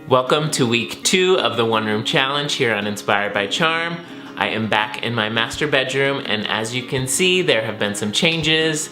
Welcome to week 2 of the One Room Challenge here on Inspired by Charm. I am back in my master bedroom, and as you can see, there have been some changes.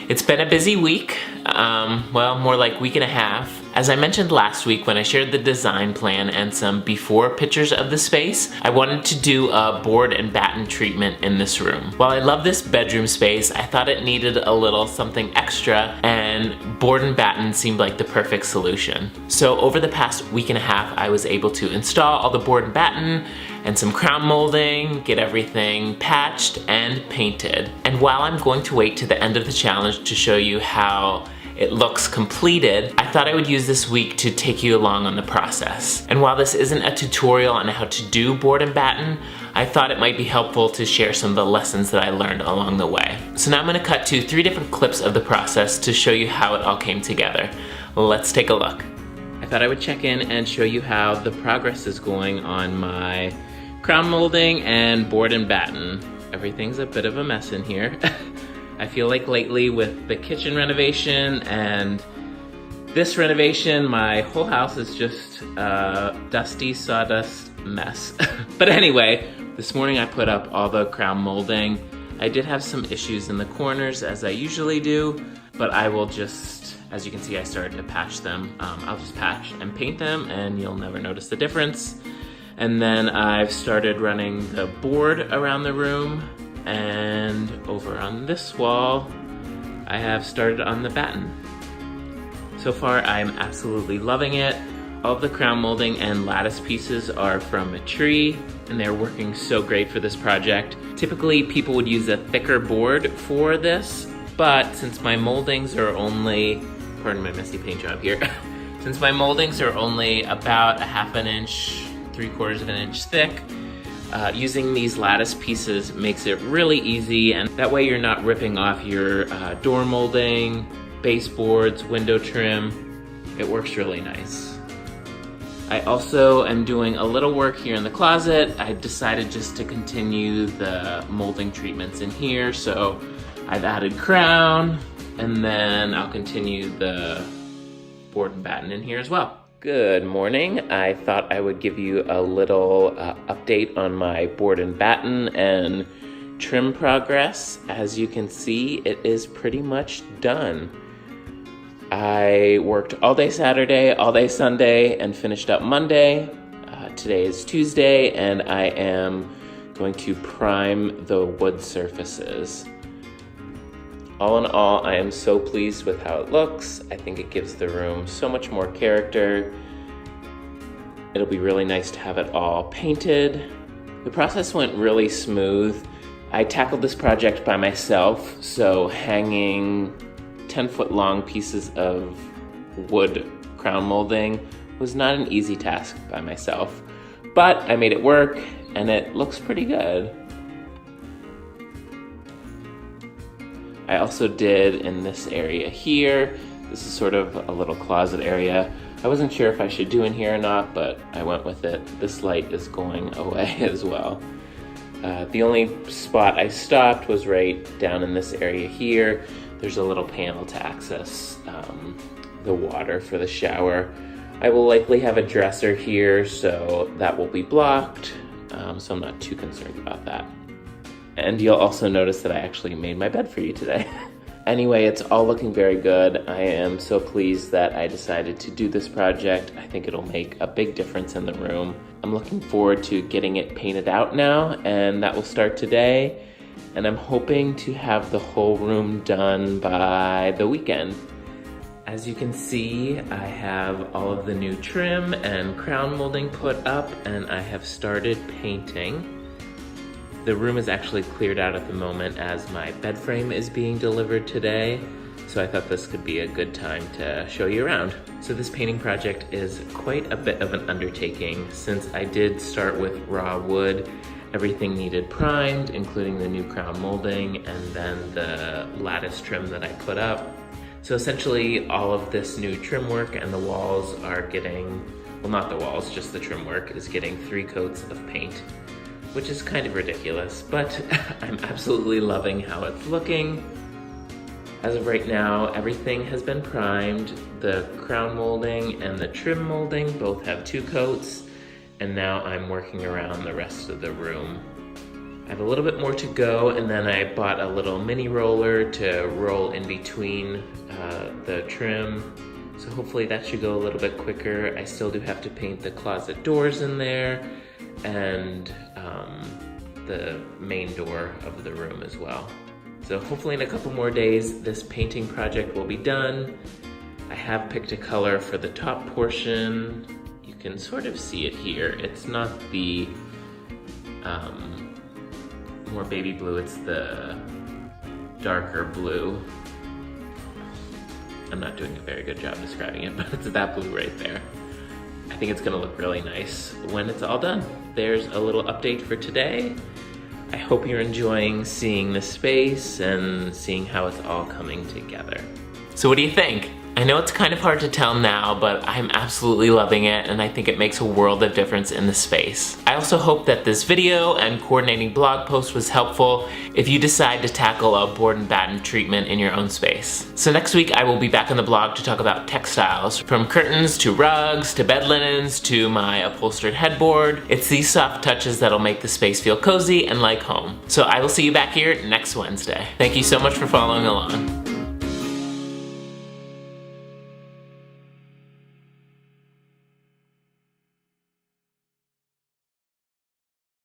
It's been a busy week, well, more like week and a half. As I mentioned last week when I shared the design plan and some before pictures of the space, I wanted to do a board and batten treatment in this room. While I love this bedroom space, I thought it needed a little something extra, and board and batten seemed like the perfect solution. So over the past week and a half, I was able to install all the board and batten and some crown molding, get everything patched and painted. And while I'm going to wait to the end of the challenge to show you how it looks completed, I thought I would use this week to take you along on the process. And while this isn't a tutorial on how to do board and batten, I thought it might be helpful to share some of the lessons that I learned along the way. So now I'm gonna cut to 3 different clips of the process to show you how it all came together. Let's take a look. I thought I would check in and show you how the progress is going on my crown molding and board and batten. Everything's a bit of a mess in here. I feel like lately with the kitchen renovation and this renovation, my whole house is just a dusty sawdust mess. But anyway, this morning I put up all the crown molding. I did have some issues in the corners as I usually do, but I will just, as you can see, I started to patch them. I'll just patch and paint them and you'll never notice the difference. And then I've started running the board around the room, and over on this wall, I have started on the batten. So far, I'm absolutely loving it. All of the crown molding and lattice pieces are from a tree, and they're working so great for this project. Typically, people would use a thicker board for this, but since my moldings are only, pardon my messy paint job here, since my moldings are only about 1/2 inch, 3/4 of an inch thick, using these lattice pieces makes it really easy, and that way you're not ripping off your door molding, baseboards, window trim. It works really nice. I also am doing a little work here in the closet. I decided just to continue the molding treatments in here, so I've added crown, and then I'll continue the board and batten in here as well. Good morning. I thought I would give you a little update on my board and batten and trim progress. As you can see, it is pretty much done. I worked all day Saturday, all day Sunday, and finished up Monday. Today is Tuesday, and I am going to prime the wood surfaces. All in all, I am so pleased with how it looks. I think it gives the room so much more character. It'll be really nice to have it all painted. The process went really smooth. I tackled this project by myself, so hanging 10-foot long pieces of wood crown molding was not an easy task by myself. But I made it work, and it looks pretty good. I also did in this area here. This is sort of a little closet area. I wasn't sure if I should do in here or not, but I went with it. This light is going away as well. The only spot I stopped was right down in this area here. There's a little panel to access the water for the shower. I will likely have a dresser here, so that will be blocked, so I'm not too concerned about that. And you'll also notice that I actually made my bed for you today. Anyway, it's all looking very good. I am so pleased that I decided to do this project. I think it'll make a big difference in the room. I'm looking forward to getting it painted out now, and that will start today. And I'm hoping to have the whole room done by the weekend. As you can see, I have all of the new trim and crown molding put up, and I have started painting. The room is actually cleared out at the moment as my bed frame is being delivered today, so I thought this could be a good time to show you around. So this painting project is quite a bit of an undertaking. Since I did start with raw wood, everything needed primed, including the new crown molding and then the lattice trim that I put up. So essentially all of this new trim work and the walls are getting, well, not the walls, just the trim work is getting 3 coats of paint, which is kind of ridiculous, but I'm absolutely loving how it's looking. As of right now, everything has been primed. The crown molding and the trim molding both have 2 coats, and now I'm working around the rest of the room. I have a little bit more to go, and then I bought a little mini roller to roll in between the trim. So hopefully that should go a little bit quicker. I still do have to paint the closet doors in there and the main door of the room as well. So hopefully in a couple more days, this painting project will be done. I have picked a color for the top portion. You can sort of see it here. It's not the more baby blue, it's the darker blue. I'm not doing a very good job describing it, but it's that blue right there. I think it's gonna look really nice when it's all done. There's a little update for today. I hope you're enjoying seeing the space and seeing how it's all coming together. So what do you think? I know it's kind of hard to tell now, but I'm absolutely loving it, and I think it makes a world of difference in the space. I also hope that this video and coordinating blog post was helpful if you decide to tackle a board and batten treatment in your own space. So next week I will be back on the blog to talk about textiles, from curtains to rugs to bed linens to my upholstered headboard. It's these soft touches that'll make the space feel cozy and like home. So I will see you back here next Wednesday. Thank you so much for following along.